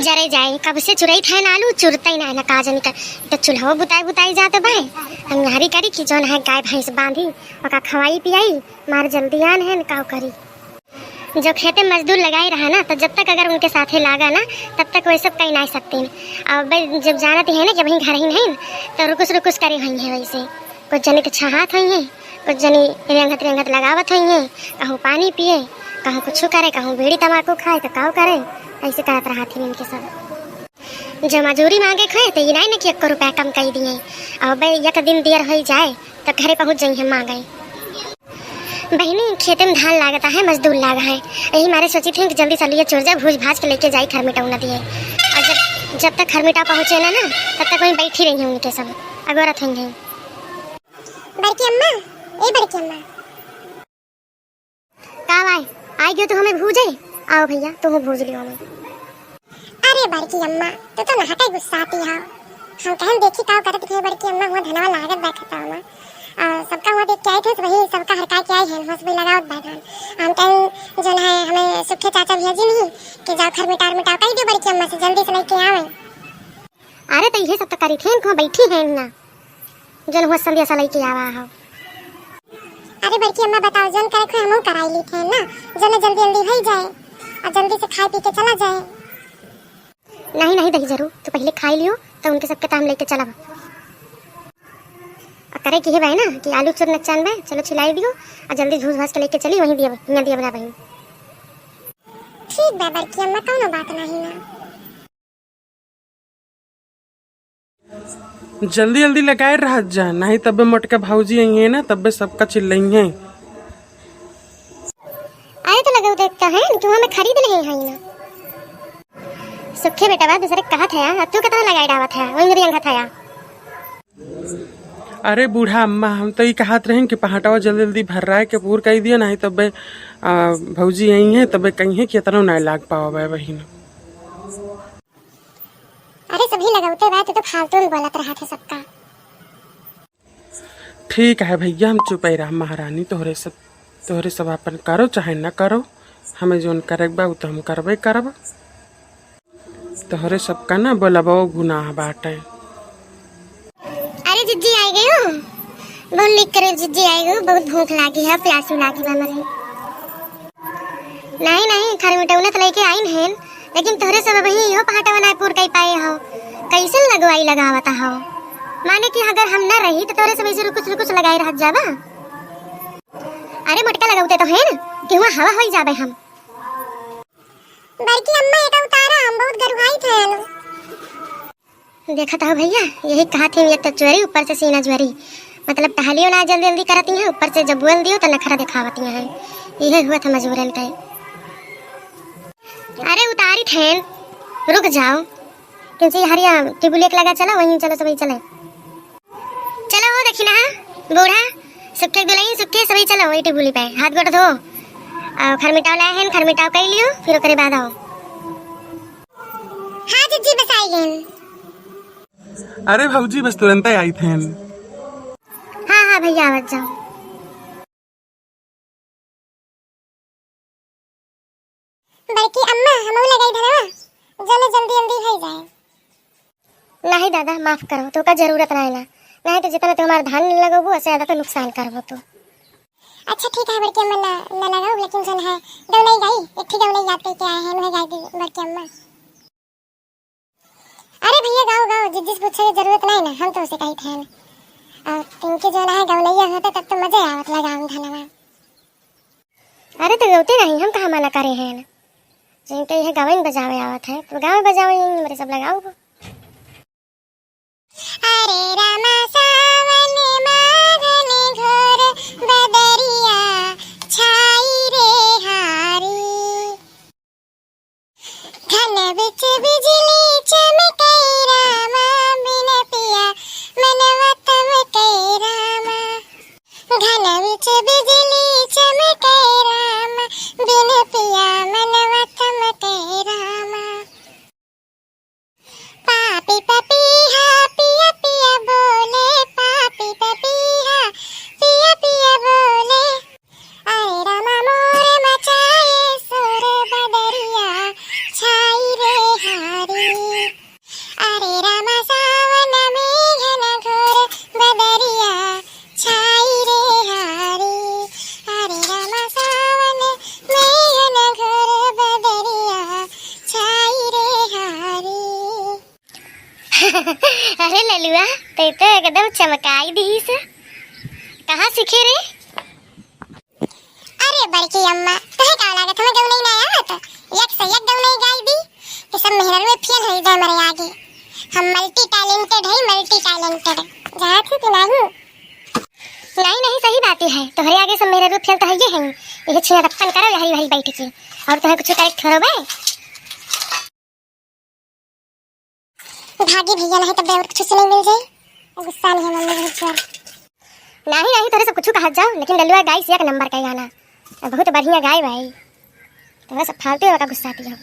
जरे जाए कब से चुरई थे ना आलू चुरता ही ना काजन का तो चूल्हा बुताई बुताई जाते भाई हम हरी करी कि जौन है गाय भैंस बांधी और खवाई पियाई मार जल्दी आन है का करी। जो खेते मजदूर लगाई रहा ना तो जब तक अगर उनके साथे लागा ना तब तक वही सब कहीं ना सकती और भाई जब जानती है ना कि वहीं घर ही नहीं तो रुकुस रुकुस करी हुई है। वैसे कुछ जने के छहात हुई है कुछ जनी रेंगत रेंगत लगावत हुई है कहूँ पानी पिए कहूँ कुछ करे कहूँ बीड़ी तम्बाकू खाए तो काऊ करे ऐसे करत रहा थी इनके सब। जो मजूरी मांगे खाए तो ये नहीं ना कि 1 रुपया कम कर दिए और भाई एक दिन देर हो जाए तो घरे पहुँच जाइए मांगे। बहनी खेते में धान लागता है मजदूर लागा है यही हमारे सोची थी कि जल्दी से लिए चुर जाए भूज भाज के लेके जाए खरमिटा न दिए और जब तक खरमिटा पहुँचे ना तब तक वहीं बैठी रही हैं उनके सब अगोरत होंगे। बड़की अम्मा ए बड़की अम्मा का आई गयो तो हमें भूजे आओ भैया तुम भूज लियो हमें। अरे बड़की अम्मा तो नहाटा गुस्सा आती है हम कहन देखी का करत थे बड़की अम्मा वो धनवा लागत बैठता अम्मा सबका हुआ देख के आए थे तो वही सबका हरका के आए हैं बस भी लगाओ बैठान हम कहीं जो है हमें सुखे चाचा भेजी नहीं कि जाओ घर मिटार मिटाओ कही दो बड़की अम्मा से जल्दी से लेके आवे। अरे तो ये सब तो करी थे को बैठी है ना जन हुआ संध्या सा लेके आवा हो। अरे बड़की अम्मा बताओ जन करे को हम कराई ली थे ना जन जल्दी जल्दी हो जाए और जल्दी से खाए पी के चला जाए। नहीं नहीं दही जरूर तो पहले खाई लियो तो उनके सबके ताम लेके चला करे की है भाई ना कि आलू चूर नचान में चलो छिलाई दियो और जल्दी झूस भास के लेके चली वहीं दिया यहाँ दिया बना बहन। ठीक बा बड़की अम्मा कोनो बात नहीं ना जल्दी जल्दी लगाए रह जा नहीं तब मोटका भाऊजी आई है ना तब सबका चिल्लाई है। आए तो लगा देखता है तू हमें खरीद नहीं है ना सुखे बेटा बात दूसरे कहा था तू कितना लगाई डावा था वहीं मेरी अंगा था। अरे बूढ़ा अम्मा हम तो ये कहत रहे कि पहाटावा जल्दी जल्दी भर रहा है कि पूर कही दिया नहीं तब भौजी आई है तब कहीं है कि इतना नहीं लाग पावा वही न। अरे सभी लगाते बात तो फालतू बोलत रहा था सबका। ठीक है भैया हम चुप रहा महारानी तोहरे सब अपन करो चाहे न करो हमें जो करे बा तो हम करबे करब तोहरे सबका ना बोलबो गुनाह बाटे। अरे जिज्जी आई गई हो बहुत लिख कर जिज्जी आई गई बहुत भूख लागी है प्यासी लागी बा मरे। नहीं नहीं खरमिटौना तो लेके आई है लेकिन तोहरे सब वही हो पहाटा ना पूर कई पाए हो कैसे लगवाई लगावता हो माने कि अगर हम न रही तो तोरे सब ऐसे रुकुस लगाई रह जाबा। अरे मटका लगाउते तो है ना कि हुआ हवा होई जाबे हम। बड़की अम्मा एटा उतारा हम बहुत गरुहाई थे देखा था भैया यही कहा थे एक तो चोरी ऊपर से सीना ज्वरी मतलब टहलियो ना जल्दी जल्दी करती है ऊपर से जब बोल दियो तो नखरा दिखावती है यही हुआ था मजबूरन पे। अरे उतारी थे रुक जाओ क्योंकि हरिया टिबुलेट लगा चला वहीं चलो सभी चले चलो वो देखी ना बूढ़ा सुखे गुलाई सुखे सभी चलो वही टिबुली पे हाथ गोड़ धो और खरमिटाव लाए हैं खरमिटाव कर लियो फिर ओकरे बाद आओ। हाँ जिज्जी बस आई गए। अरे भाऊजी बस तुरंत ही आई थे। हाँ हाँ भैया आवाज जाओ। बड़की अम्मा हम लगाई धनवा जल्दी जल्दी हो जाए। नहीं दादा माफ करो तो का जरूरत नहीं नहीं तो जितना तुम्हारा धान लगोबो उससे ज्यादा तो नुकसान करबो तो। अच्छा ठीक है बड़की अम्मा ना लगाओ लेकिन सुन है दौड़ई गई एक ही दौड़ई जाते क्या है मैं गाई दी बड़की अम्मा। अरे भैया गाओ जिस पूछने की जरूरत नहीं ना हम तो उसे कही थे और इनके जो है गौलैया होता तब तो मजा आवत लगाऊं धनवा। अरे तो गौते नहीं हम कहाँ मना करे हैं जिनके यह गाँव बजावे आवत है तो गाँव बजावे मेरे सब लगाओ। अरे रामा सावन माघन घोर बदरिया छाई रे हारी धन बिच बिजली चमके रामा बिन पिया मनवा तमके रामा धन बिच बिजली चमके रामा बिन पिया मनवा तमके रामा। पापी पपीहा पिया पिया बोले पापी पपीहा पिया पिया बोले अरे रामा मोर मचाए सुर बदरिया छाई रे हारी अरे ललुआ तो एकदम चमकाई दी से। कहाँ सीखे रे? अरे बड़की अम्मा तोहे का लागत हमें गौ नहीं आवत। एक से एक गौ नहीं गाई दी कि सब मेहनत में फेल हो जाए मरे आगे। हम मल्टी टैलेंटेड जहाँ थी कि नहीं नहीं सही बात है। तुम्हारे आगे सब मेरे रूप फेल तो है ये है। ये छियारप्पन करो यही वही बैठ के और तुम्हें कुछ करेक्ट करो बे। भागी भैया नहीं तो बेवर कुछ से नहीं मिल जाए। गुस्सा नहीं है मम्मी बहुत जोर। नहीं तोरे सब कुछ कहा जाओ लेकिन ललुआ गाय से एक नंबर का गाना बहुत बढ़िया गाय भाई। तुम्हें सब फालतू का गुस्सा दिया।